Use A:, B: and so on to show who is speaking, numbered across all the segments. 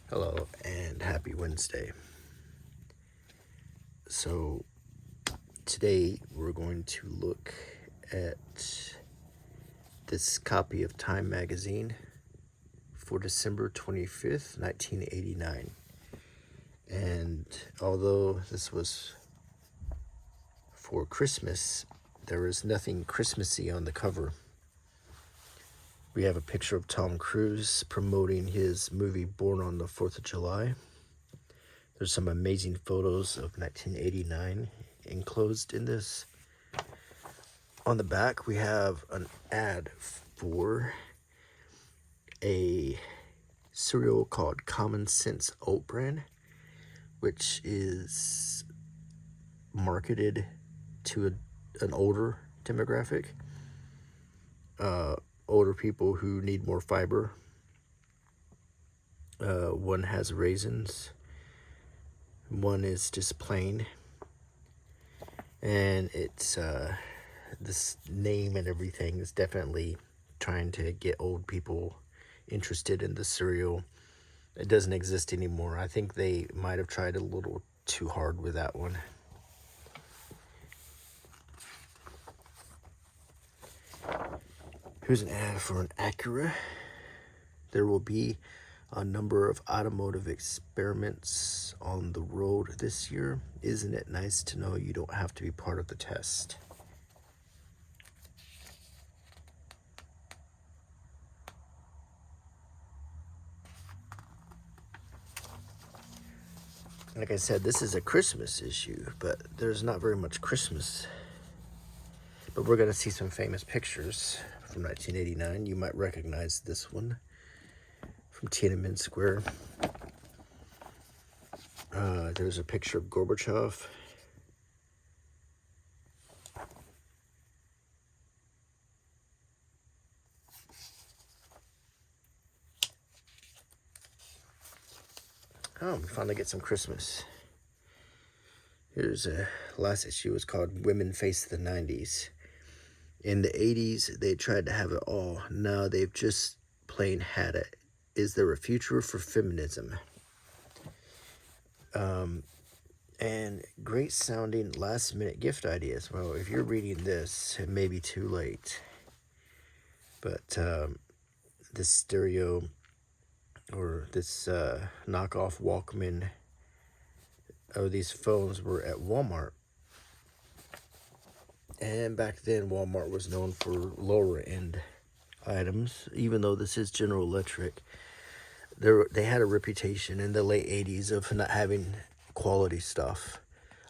A: Hello and happy Wednesday. So today we're going to look at this copy of Time magazine for December 25th, 1989. And although this was for Christmas, there is nothing Christmassy on the cover. We have a picture of Tom Cruise promoting his movie Born on the 4th of July. There's some amazing photos of 1989 enclosed in this. On the back, we have an ad for a cereal called Common Sense Oat Bran, which is marketed to an older demographic. Older people who need more fiber. One has raisins. One is just plain. And it's this name and everything is definitely trying to get old people interested in the cereal. It doesn't exist anymore. I think they might have tried a little too hard with that one. Here's an ad for an Acura. There will be a number of automotive experiments on the road this year. Isn't it nice to know you don't have to be part of the test? Like I said, this is a Christmas issue, but there's not very much Christmas. But we're going to see some famous pictures from 1989. You might recognize this one from Tiananmen Square. There's a picture of Gorbachev. Oh, we finally get some Christmas. Here's a last issue. It's called Women Face the 90s. In the 80s, they tried to have it all. Now they've just plain had it. Is there a future for feminism? And great sounding last minute gift ideas. Well, if you're reading this, it may be too late. But this stereo or this knockoff Walkman or these phones were at Walmart. And back then, Walmart was known for lower end items, even though this is General Electric. They had a reputation in the late 80s of not having quality stuff.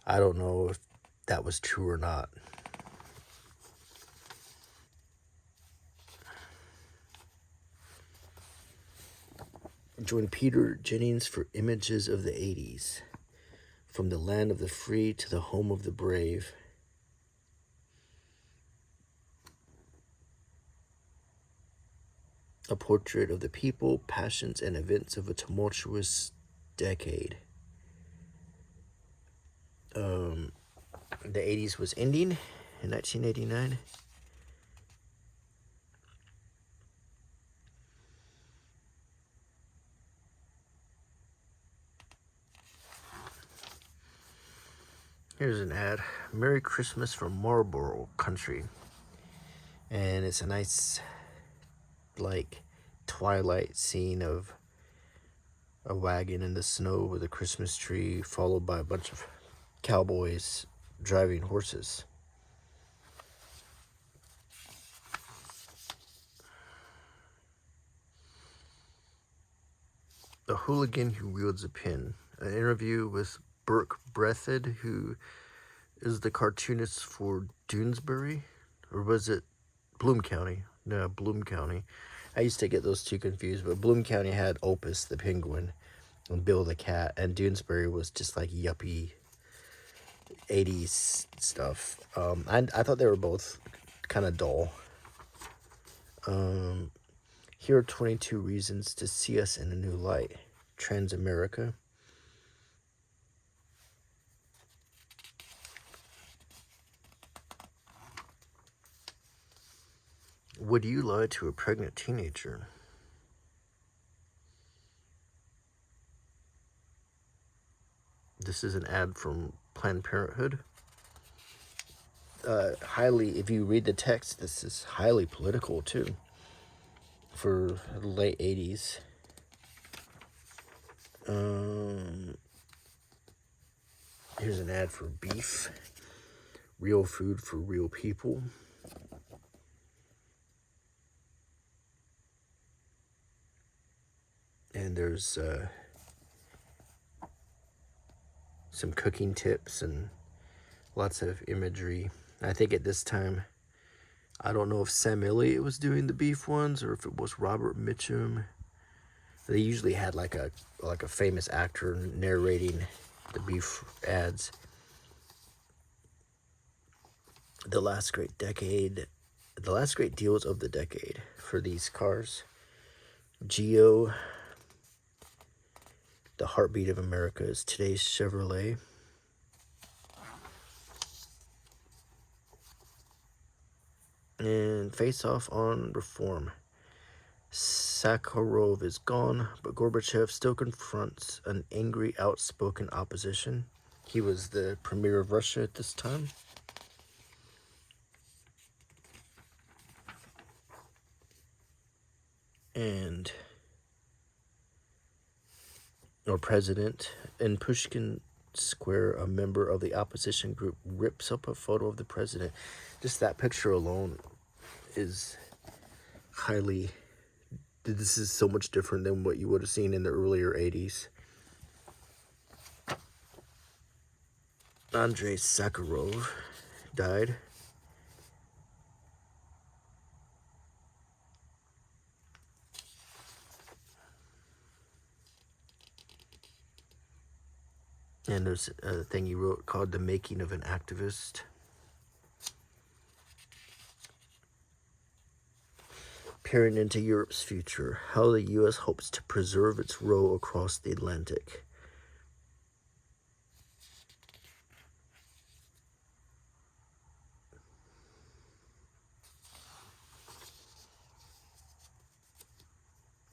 A: I don't know if that was true or not. Join Peter Jennings for images of the 80s. From the land of the free to the home of the brave. A portrait of the people, passions, and events of a tumultuous decade. The 80s was ending in 1989. Here's an ad. Merry Christmas from Marlboro Country. And it's a nice, like, twilight scene of a wagon in the snow with a Christmas tree, followed by a bunch of cowboys driving horses. The Hooligan Who Wields a Pin. An interview with Burke Breathed, who is the cartoonist for Doonesbury, or was it Bloom County? No, Bloom County. I used to get those two confused, but Bloom County had Opus the penguin and Bill the cat, and Doonesbury was just like yuppie 80s stuff. I thought they were both kind of dull. Here are 22 reasons to see us in a new light. Transamerica. Would you lie to a pregnant teenager? This is an ad from Planned Parenthood. Highly, if you read the text, this is highly political too. For the late 80s. Here's an ad for beef. Real food for real people. And there's some cooking tips and lots of imagery. I think at this time, I don't know if Sam Elliott was doing the beef ones or if it was Robert Mitchum. They usually had like a famous actor narrating the beef ads. The last great deals of the decade for these cars. Geo, the heartbeat of America, is today's Chevrolet. And face off on reform. Sakharov is gone, but Gorbachev still confronts an angry, outspoken opposition. He was the premier of Russia at this time. And or president. In Pushkin Square, a member of the opposition group rips up a photo of the president. Just that picture alone is highly... This is so much different than what you would have seen in the earlier 80s. Andrei Sakharov died. And there's a thing he wrote called The Making of an Activist. Peering into Europe's future, how the U.S. hopes to preserve its role across the Atlantic.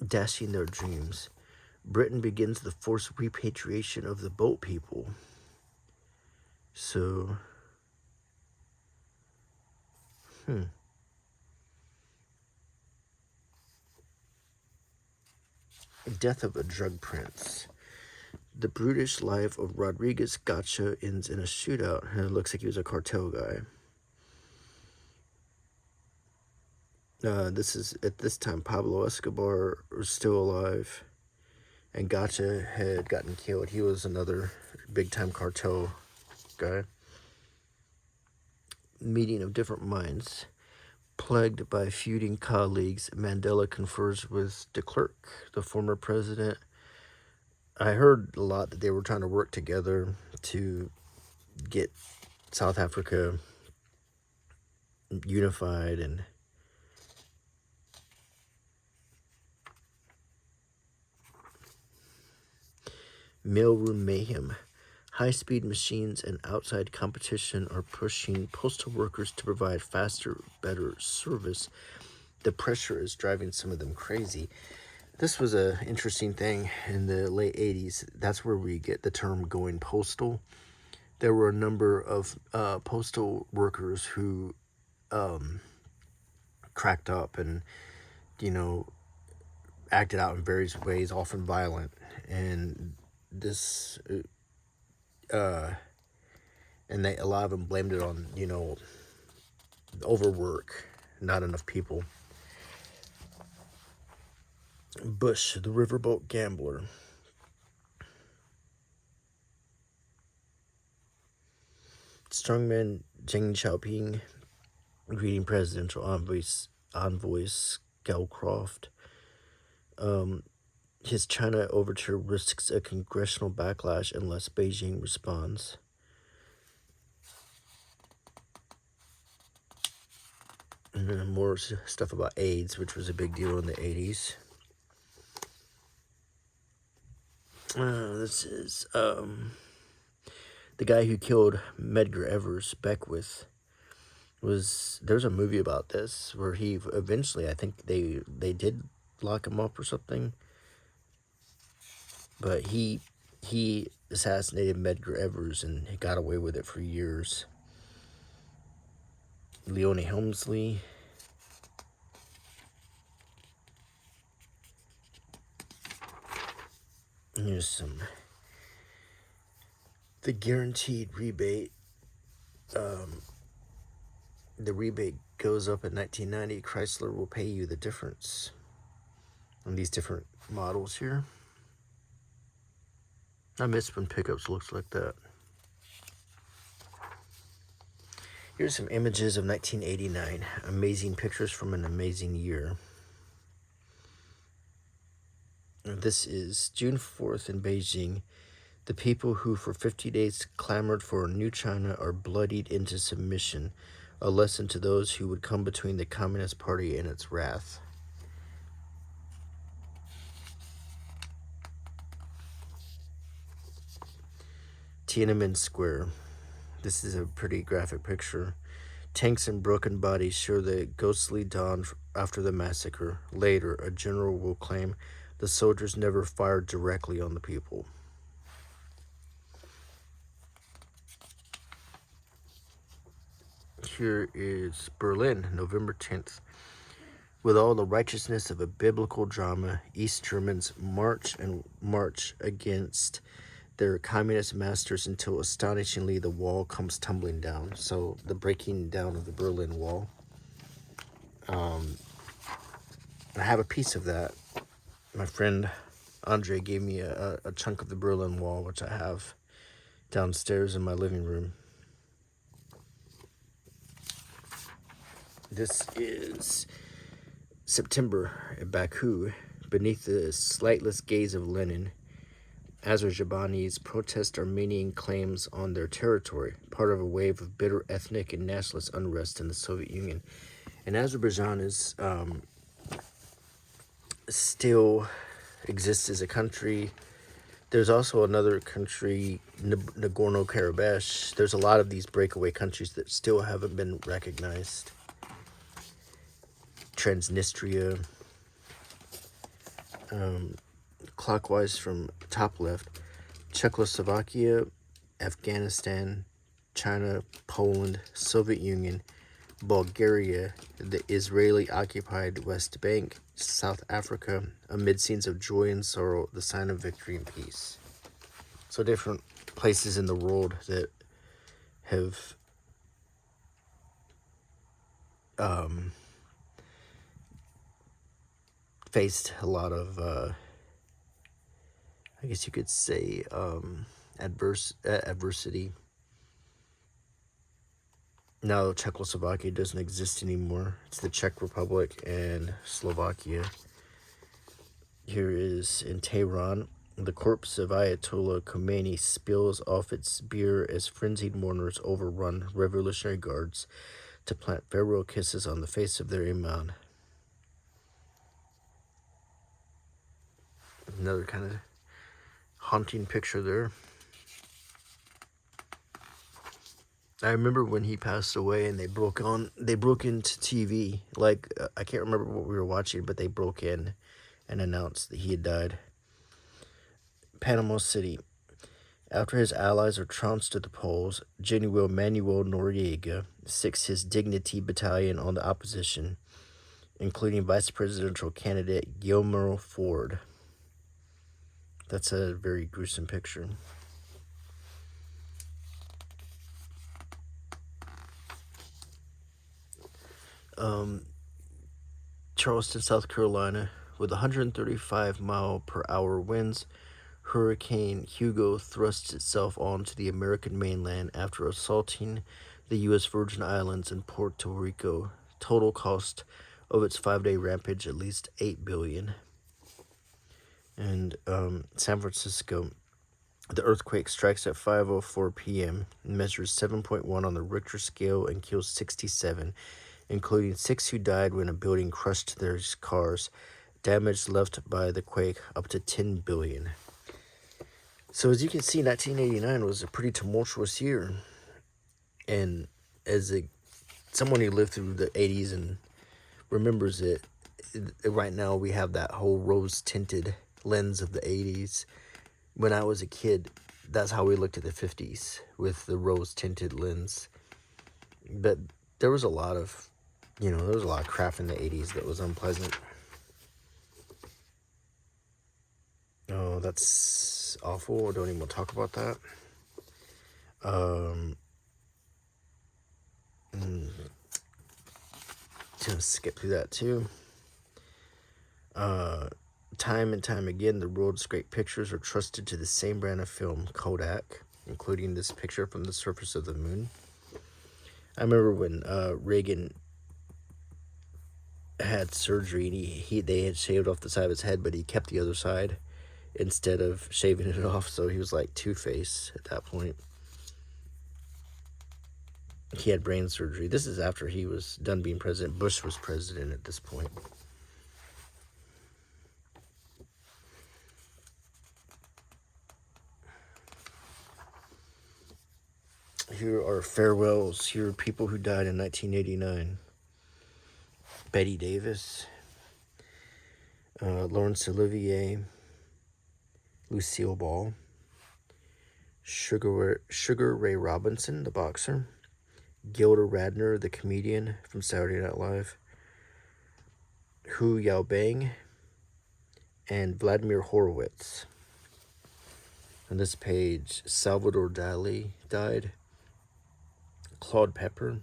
A: Dashing their dreams. Britain begins the forced repatriation of the boat people. So, Death of a drug prince. The brutish life of Rodriguez Gacha ends in a shootout, and it looks like he was a cartel guy. This is, at this time, Pablo Escobar was still alive, and Gacha had gotten killed. He was another big-time cartel guy. Meeting of different minds. Plagued by feuding colleagues, Mandela confers with de Klerk, the former president. I heard a lot that they were trying to work together to get South Africa unified. And mailroom mayhem. High-speed machines and outside competition are pushing postal workers to provide faster, better service. The pressure is driving some of them crazy. This was an interesting thing in the late 80s. That's where we get the term going postal. There were a number of postal workers who cracked up and, acted out in various ways, often violent. And this... and a lot of them blamed it on, overwork, not enough people. Bush, the riverboat gambler. Strongman Deng Xiaoping greeting presidential envoy Scowcroft. His China overture risks a congressional backlash unless Beijing responds. And then more stuff about AIDS, which was a big deal in the 80s. This is the guy who killed Medgar Evers, Beckwith. There's a movie about this where he eventually, I think they did lock him up or something. But he he assassinated Medgar Evers, and he got away with it for years. Leone Helmsley. And here's some. The guaranteed rebate. The rebate goes up in 1990. Chrysler will pay you the difference. On these different models here. I miss when pickups looks like that. Here's some images of 1989. Amazing pictures from an amazing year. This is June 4th in Beijing. The people who for 50 days clamored for a new China are bloodied into submission. A lesson to those who would come between the Communist Party and its wrath. Tiananmen Square. This is a pretty graphic picture. Tanks and broken bodies show the ghostly dawn after the massacre. Later, a general will claim the soldiers never fired directly on the people. Here is Berlin, November 10th. With all the righteousness of a biblical drama, East Germans march and march against their communist masters until astonishingly the wall comes tumbling down. So the breaking down of the Berlin Wall. I have a piece of that. My friend Andre gave me a chunk of the Berlin Wall, which I have downstairs in my living room. This is September at Baku. Beneath the slightless gaze of Lenin, Azerbaijanis protest Armenian claims on their territory, part of a wave of bitter ethnic and nationalist unrest in the Soviet Union. And Azerbaijan is still exists as a country. There's also another country, Nagorno-Karabakh. There's a lot of these breakaway countries that still haven't been recognized. Transnistria. Clockwise from top left, Czechoslovakia, Afghanistan, China, Poland, Soviet Union, Bulgaria, the Israeli-occupied West Bank, South Africa, amid scenes of joy and sorrow, the sign of victory and peace. So different places in the world that have faced a lot of, I guess you could say, adversity. Now Czechoslovakia doesn't exist anymore. It's the Czech Republic and Slovakia. Here is in Tehran. The corpse of Ayatollah Khomeini spills off its bier as frenzied mourners overrun revolutionary guards to plant farewell kisses on the face of their imam. Another kind of haunting picture there. I remember when he passed away and they broke into TV. Like, I can't remember what we were watching, but they broke in and announced that he had died. Panama City. After his allies are trounced at the polls, General Manuel Noriega sicks his Dignity Battalion on the opposition, including vice presidential candidate Guillermo Ford. That's a very gruesome picture. Charleston, South Carolina, with 135-mile-per-hour winds, Hurricane Hugo thrusts itself onto the American mainland after assaulting the U.S. Virgin Islands and Puerto Rico. Total cost of its 5-day rampage at least $8 billion. And San Francisco, the earthquake strikes at 5:04 p.m. and measures 7.1 on the Richter scale and kills 67, including 6 who died when a building crushed their cars. Damage left by the quake up to $10 billion. So as you can see, 1989 was a pretty tumultuous year. And as someone who lived through the 80s and remembers it, right now we have that whole rose-tinted lens of the 80s. when I was a kid, that's how we looked at the 50s, with the rose tinted lens. But there was a lot of, there was a lot of crap in the 80s that was unpleasant. Oh, that's awful. I don't even want to talk about that. Just skip through that too. Time and time again, the world's great pictures are trusted to the same brand of film, Kodak, including this picture from the surface of the moon. I remember when Reagan had surgery, and they had shaved off the side of his head, but he kept the other side instead of shaving it off, so he was like Two-Face at that point. He had brain surgery. This is after he was done being president. Bush was president at this point. Here are farewells. Here are people who died in 1989. Bette Davis, Laurence Olivier, Lucille Ball, Sugar Ray Robinson, the boxer, Gilda Radner, the comedian from Saturday Night Live, Hu Yaobang, and Vladimir Horowitz. On this page, Salvador Dalí died, Claude Pepper,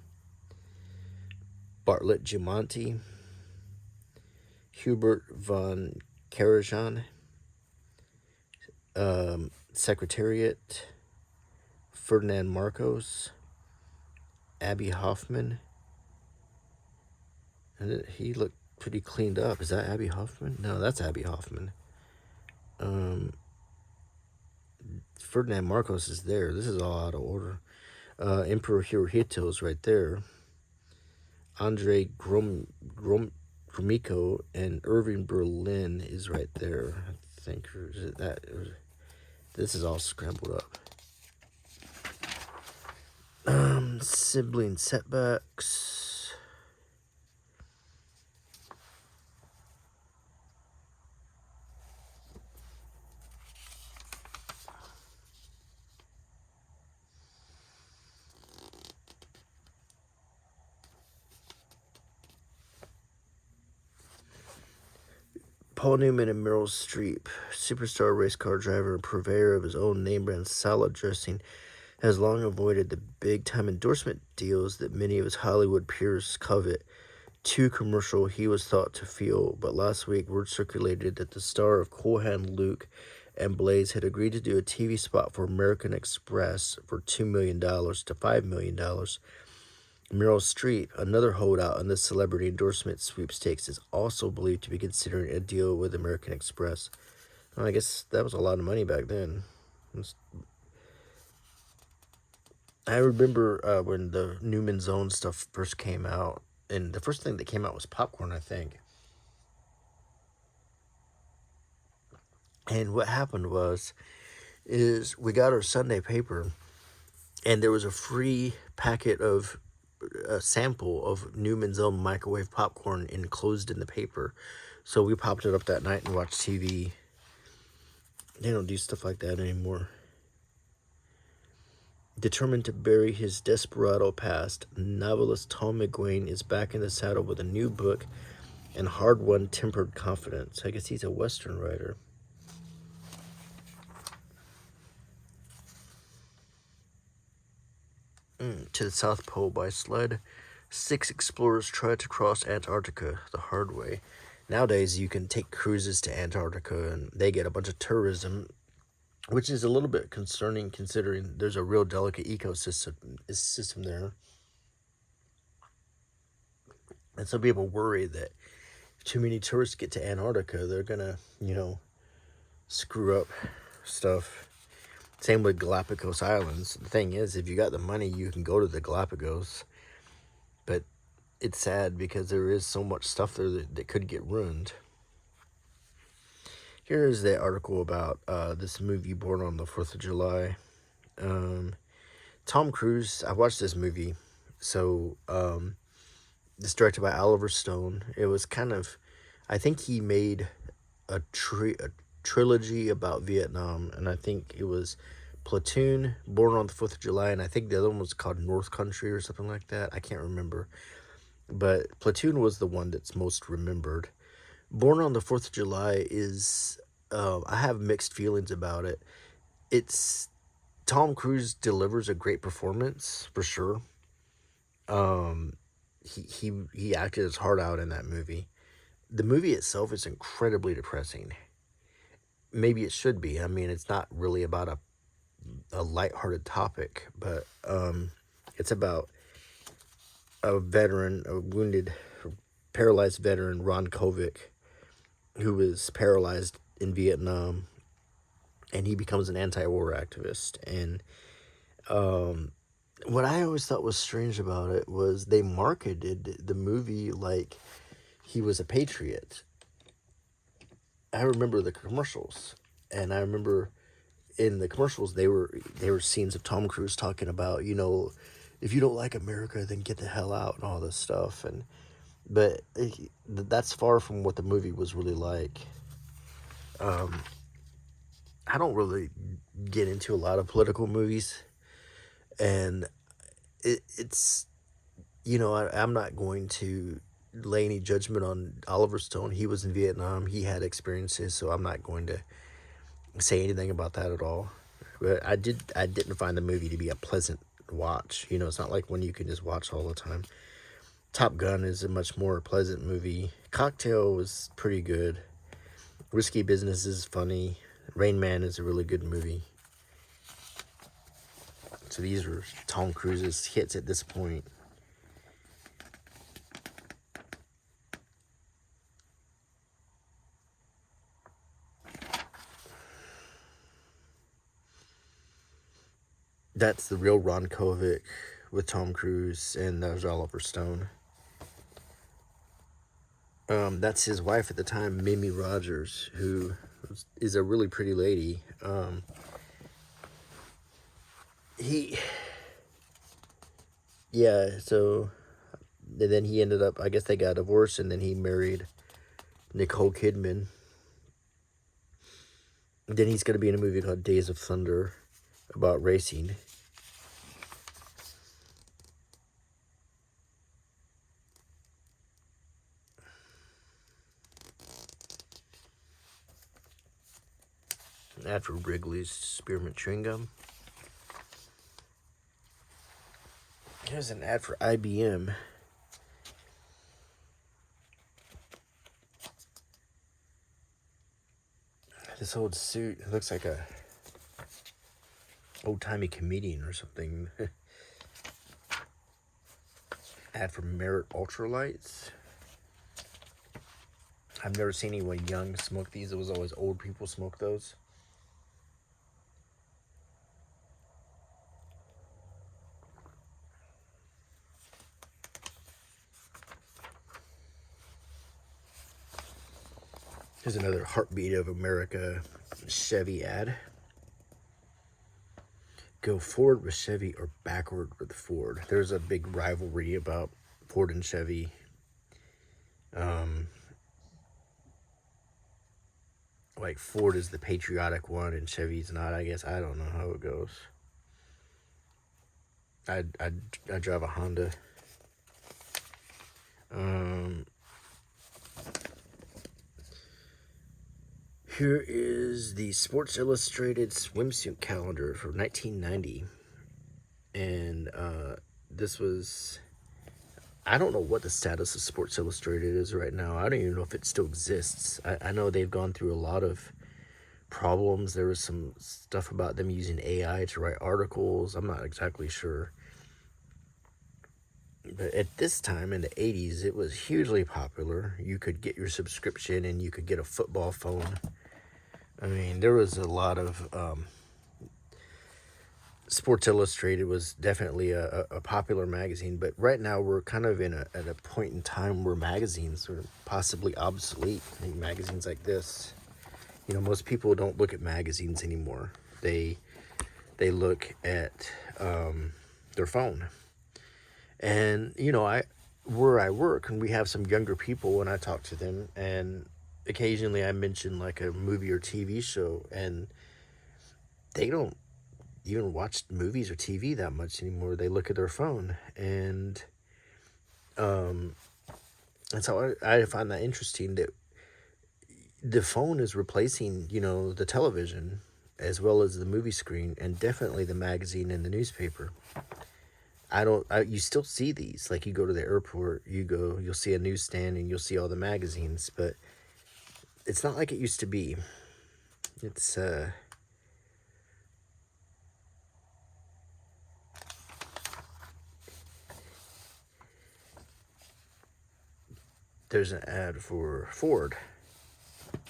A: Bartlett Giamonti, Hubert von Karajan, Secretariat, Ferdinand Marcos, Abby Hoffman. And he looked pretty cleaned up. Is that Abby Hoffman? No, that's Abby Hoffman. Ferdinand Marcos is there. This is all out of order. Emperor Hirohito is right there. Andre Gromyko and Irving Berlin is right there. I think. Or is it that? This is all scrambled up. Sibling setbacks. Paul Newman and Meryl Streep, superstar race car driver and purveyor of his own name brand salad dressing, has long avoided the big-time endorsement deals that many of his Hollywood peers covet. Too commercial, he was thought to feel, but last week word circulated that the star of Cool Hand Luke and Blaze had agreed to do a TV spot for American Express for $2 million to $5 million. Meryl Streep, another holdout on the celebrity endorsement sweepstakes, is also believed to be considering a deal with American Express. Well, I guess that was a lot of money back then. I remember when the Newman Zone stuff first came out, and the first thing that came out was popcorn, I think. And what happened is we got our Sunday paper, and there was a free packet of a sample of Newman's Own microwave popcorn enclosed in the paper. So we popped it up that night and watched TV. They don't do stuff like that anymore. Determined to bury his desperado past, novelist Tom McGuane is back in the saddle with a new book and hard-won tempered confidence. I guess he's a Western writer. To the South Pole by sled. 6 explorers try to cross Antarctica the hard way. Nowadays, you can take cruises to Antarctica, and they get a bunch of tourism, which is a little bit concerning considering there's a real delicate ecosystem there. And some people worry that if too many tourists get to Antarctica, they're going to, screw up stuff. Same with Galapagos Islands. The thing is, if you got the money, you can go to the Galapagos. But it's sad because there is so much stuff there that could get ruined. Here is the article about this movie, Born on the 4th of July. Tom Cruise, I watched this movie. So, it's directed by Oliver Stone. It was kind of, I think he made a trilogy about Vietnam, and I think it was Platoon, Born on the 4th of July, and I think the other one was called North Country or something like that. I can't remember. But Platoon was the one that's most remembered. Born on the 4th of July is, I have mixed feelings about it. It's, Tom Cruise delivers a great performance, for sure. He acted his heart out in that movie. The movie itself is incredibly depressing. Maybe it should be. I mean, it's not really about a lighthearted topic, but it's about a veteran, a wounded, paralyzed veteran, Ron Kovic, who was paralyzed in Vietnam, and he becomes an anti-war activist. And what I always thought was strange about it was they marketed the movie like he was a patriot. I remember the commercials, and I remember in the commercials they were scenes of Tom Cruise talking about, if you don't like America, then get the hell out and all this stuff. And but that's far from what the movie was really like. I don't really get into a lot of political movies, and it's I'm not going to lay any judgment on Oliver Stone. He was in Vietnam. He had experiences, so I'm not going to say anything about that at all. But I didn't find the movie to be a pleasant watch. It's not like one you can just watch all the time. Top Gun is a much more pleasant movie. Cocktail was pretty good. Risky Business is funny. Rain Man is a really good movie. So these are Tom Cruise's hits at this point. That's the real Ron Kovic with Tom Cruise, and that was Oliver Stone. That's his wife at the time, Mimi Rogers, who is a really pretty lady. So then he ended up, I guess they got divorced, and then he married Nicole Kidman. Then he's going to be in a movie called Days of Thunder about racing. Ad for Wrigley's Spearmint Chewing Gum. Here's an ad for IBM. This old suit, it looks like a old-timey comedian or something. Ad for Merit Ultralights. I've never seen anyone young smoke these. It was always old people smoke those. Here's another Heartbeat of America Chevy ad. Go forward with Chevy or backward with Ford. There's a big rivalry about Ford and Chevy. Like Ford is the patriotic one and Chevy's not, I guess. I don't know how it goes. I drive a Honda. Here is the Sports Illustrated swimsuit calendar for 1990. And this was, I don't know what the status of Sports Illustrated is right now. I don't even know if it still exists. I know they've gone through a lot of problems. There was some stuff about them using AI to write articles. I'm not exactly sure. But at this time in the 80s, it was hugely popular. You could get your subscription and you could get a football phone. I mean, there was a lot of... Sports Illustrated was definitely a popular magazine, but right now we're kind of at a point in time where magazines are possibly obsolete. I think magazines like this, most people don't look at magazines anymore. They look at their phone. And where I work, and we have some younger people, and I talk to them, and occasionally I mention like a movie or TV show, and they don't even watch movies or TV that much anymore. They look at their phone, and that's how I find that interesting, that the phone is replacing, the television as well as the movie screen, and definitely the magazine and the newspaper. You still see these. Like, you go to the airport, you'll see a newsstand and you'll see all the magazines, but it's not like it used to be. It's, there's an ad for Ford,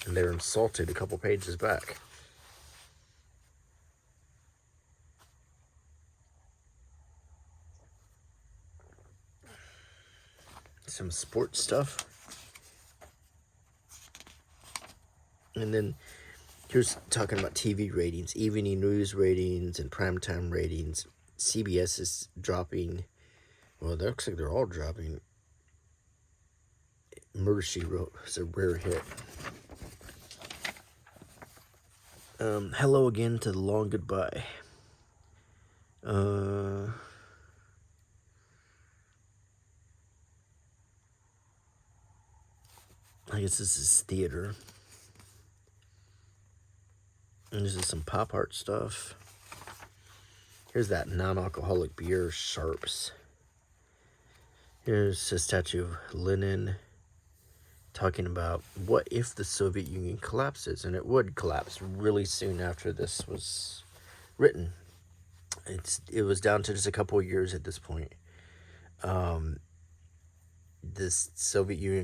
A: and they're insulted a couple pages back. Some sports stuff. And then here's talking about TV ratings, evening news ratings, and primetime ratings. CBS is dropping. Well, it looks like they're all dropping. Murder, She Wrote is a rare hit. Hello Again to the Long Goodbye. I guess this is theater. And this is some pop art stuff. Here's that non-alcoholic beer, Sharps. Here's a statue of Lenin talking about what if the Soviet Union collapses, and it would collapse really soon after this was written. It was down to just a couple of years at this point. This Soviet Union